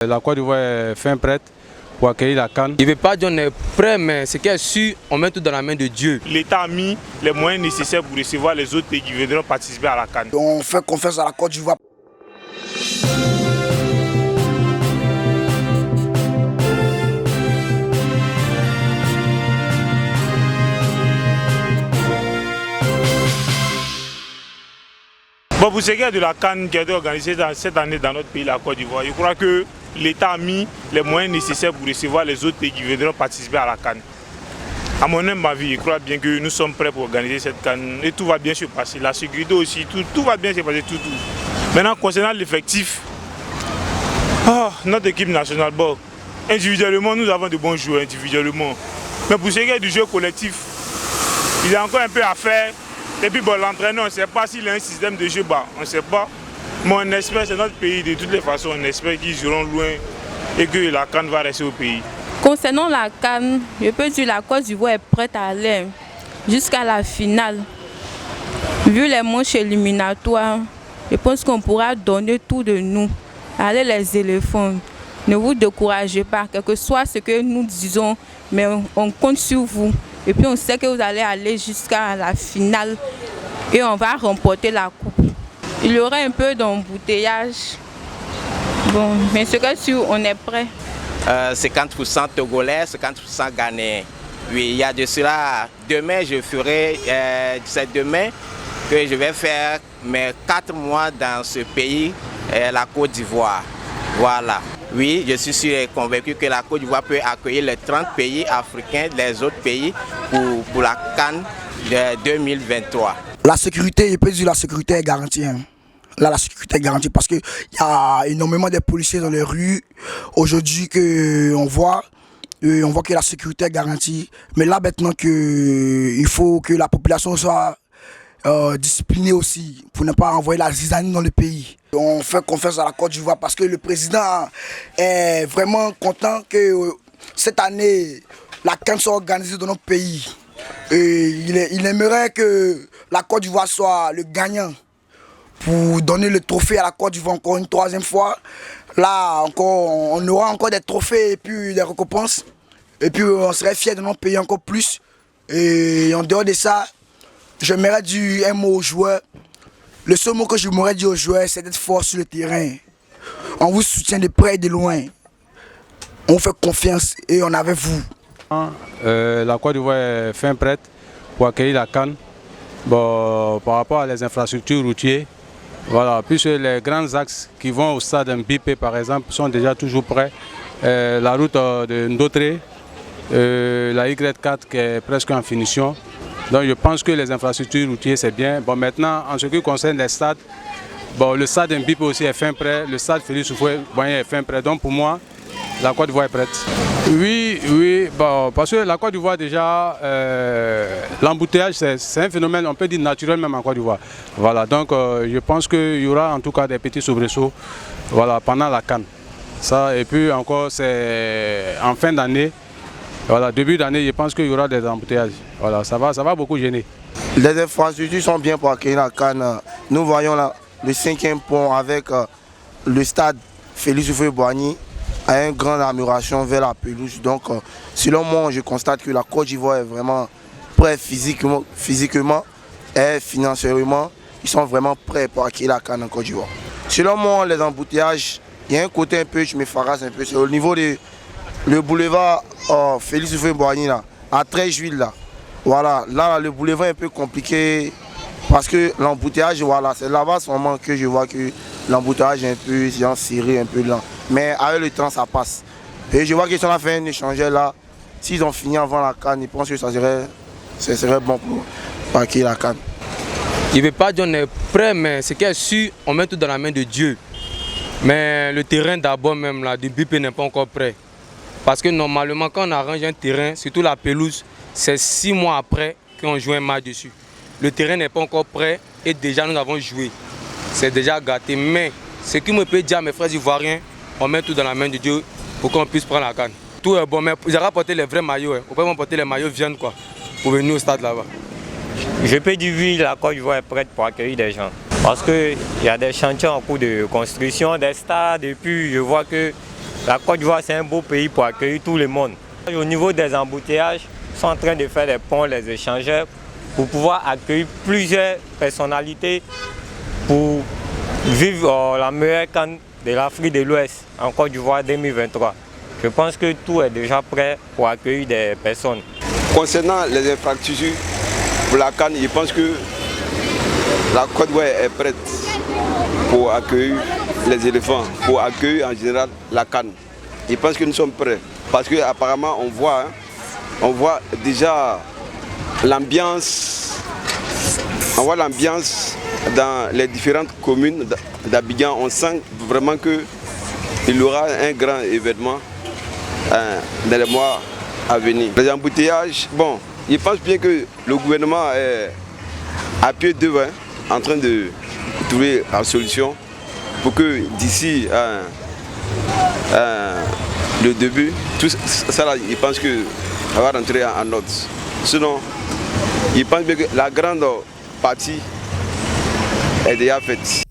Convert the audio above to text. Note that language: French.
La Côte d'Ivoire est fin prête pour accueillir la CAN. Il ne veut pas dire qu'on est prêt, mais ce qui est sûr, on met tout dans la main de Dieu. L'État a mis les moyens nécessaires pour recevoir les autres pays qui viendront participer à la CAN. On fait confiance à la Côte d'Ivoire. Bon, pour ce qui est de la CAN qui a été organisée cette année dans notre pays, la Côte d'Ivoire, je crois que l'État a mis les moyens nécessaires pour recevoir les autres pays qui viendront participer à la CAN. À mon humble avis, je crois bien que nous sommes prêts pour organiser cette CAN et tout va bien se passer. La sécurité aussi, tout va bien se passer, tout. Maintenant, concernant l'effectif, notre équipe nationale, bon, individuellement, nous avons de bons joueurs individuellement. Mais pour ce qui est du jeu collectif, il y a encore un peu à faire. Et puis bon, l'entraîneur, on ne sait pas s'il a un système de jeu, on ne sait pas. Mais on espère, c'est notre pays, de toutes les façons, on espère qu'ils iront loin et que la CAN va rester au pays. Concernant la CAN, je peux dire que la Côte d'Ivoire est prête à aller jusqu'à la finale. Vu les manches éliminatoires, je pense qu'on pourra donner tout de nous. Allez les éléphants, ne vous découragez pas, quel que soit ce que nous disons, mais on compte sur vous. Et puis on sait que vous allez aller jusqu'à la finale et on va remporter la coupe. Il y aura un peu d'embouteillage. Bon, mais ce que sûr, on est prêt. 50% togolais, 50% ghanéens. Oui, il y a de cela. Demain, c'est demain que je vais faire mes 4 mois dans ce pays, la Côte d'Ivoire. Voilà. Oui, je suis sûr et convaincu que la Côte d'Ivoire peut accueillir les 30 pays africains, les autres pays pour la CAN de 2023. La sécurité, je peux dire la sécurité est garantie. Là, la sécurité est garantie parce qu'il y a énormément de policiers dans les rues. Aujourd'hui, on voit que la sécurité est garantie. Mais là, maintenant, il faut que la population soit disciplinée aussi pour ne pas envoyer la zizanie dans le pays. On fait confiance à la Côte d'Ivoire parce que le président est vraiment content que cette année, la CAN soit organisée dans notre pays. Et il aimerait que la Côte d'Ivoire soit le gagnant pour donner le trophée à la Côte d'Ivoire encore une 3e fois. Là, on aura encore des trophées et puis des récompenses. Et puis on serait fiers de notre pays encore plus. Et en dehors de ça, j'aimerais dire un mot aux joueurs. Le seul mot que je m'aurais dit aux joueurs, c'est d'être fort sur le terrain. On vous soutient de près et de loin. On fait confiance et on est avec vous. La Côte d'Ivoire est fin prête pour accueillir la CAN. Bon, par rapport à les infrastructures routières, voilà, puisque les grands axes qui vont au stade Mbipé par exemple sont déjà toujours prêts. La route de Ndotré, la Y4 qui est presque en finition. Donc je pense que les infrastructures routières c'est bien. Bon, maintenant en ce qui concerne les stades, bon, le stade Mbipé aussi est fin prêt, le stade Félix Houphouët-Boigny est fin prêt. Donc pour moi, la Côte d'Ivoire est prête. Oui, bon, parce que la Côte d'Ivoire déjà, l'embouteillage c'est un phénomène, on peut dire naturel même en Côte d'Ivoire. Voilà, donc je pense qu'il y aura en tout cas des petits soubresauts, voilà, pendant la CAN. Ça, et puis encore c'est en fin d'année, voilà, début d'année, je pense qu'il y aura des embouteillages. Voilà, ça va beaucoup gêner. Les infrastructures sont bien pour accueillir la CAN. Nous voyons là, le 5e pont avec le stade Félix Houphouët-Boigny a une grande amélioration vers la pelouse. Donc, selon moi, je constate que la Côte d'Ivoire est vraiment prête physiquement et financièrement. Ils sont vraiment prêts pour accueillir la CAN en Côte d'Ivoire. Selon moi, les embouteillages, il y a un côté un peu, je me farasse un peu. C'est au niveau du boulevard Félix Houphouët-Boigny, à 13 juillet. Là. Voilà, là, le boulevard est un peu compliqué parce que l'embouteillage, voilà, c'est là-bas seulement que je vois que l'embouteillage est un peu serré, un peu lent. Mais avec le temps, ça passe. Et je vois qu'ils sont fait un échange là. S'ils ont fini avant la CAN, ils pensent que ça serait bon pour accueillir la CAN. Il ne veut pas dire qu'on est prêt, mais ce qui est sûr, on met tout dans la main de Dieu. Mais le terrain d'abord même, là, du BIP n'est pas encore prêt. Parce que normalement, quand on arrange un terrain, surtout la pelouse, c'est 6 mois après qu'on joue un match dessus. Le terrain n'est pas encore prêt et déjà nous avons joué. C'est déjà gâté. Mais ce qui me peut dire à mes frères ivoiriens, on met tout dans la main de Dieu pour qu'on puisse prendre la CAN. Tout est bon, mais j'ai rapporté les vrais maillots. On peut m'apporter les maillots viande quoi, pour venir au stade là-bas. Je peux dire oui, la Côte d'Ivoire est prête pour accueillir des gens. Parce qu'il y a des chantiers en cours de construction, des stades, et puis je vois qu'il la Côte d'Ivoire c'est un beau pays pour accueillir tout le monde. Au niveau des embouteillages, ils sont en train de faire des ponts, les échangeurs, pour pouvoir accueillir plusieurs personnalités pour vivre la meilleure CAN de l'Afrique de l'Ouest en Côte d'Ivoire 2023. Je pense que tout est déjà prêt pour accueillir des personnes. Concernant les infrastructures pour la CAN, je pense que la Côte d'Ivoire est prête pour accueillir les éléphants, pour accueillir en général la CAN. Je pense que nous sommes prêts parce qu'apparemment on voit déjà l'ambiance, dans les différentes communes d'Abidjan. On sent vraiment qu'il y aura un grand événement dans les mois à venir. Les embouteillages, bon, je pense bien que le gouvernement est à pied d'œuvre en train de trouver la solution pour que d'ici le début, tout ça là, je pense que ça va rentrer en ordre. Sinon, je pense bien que la grande partie est déjà faite.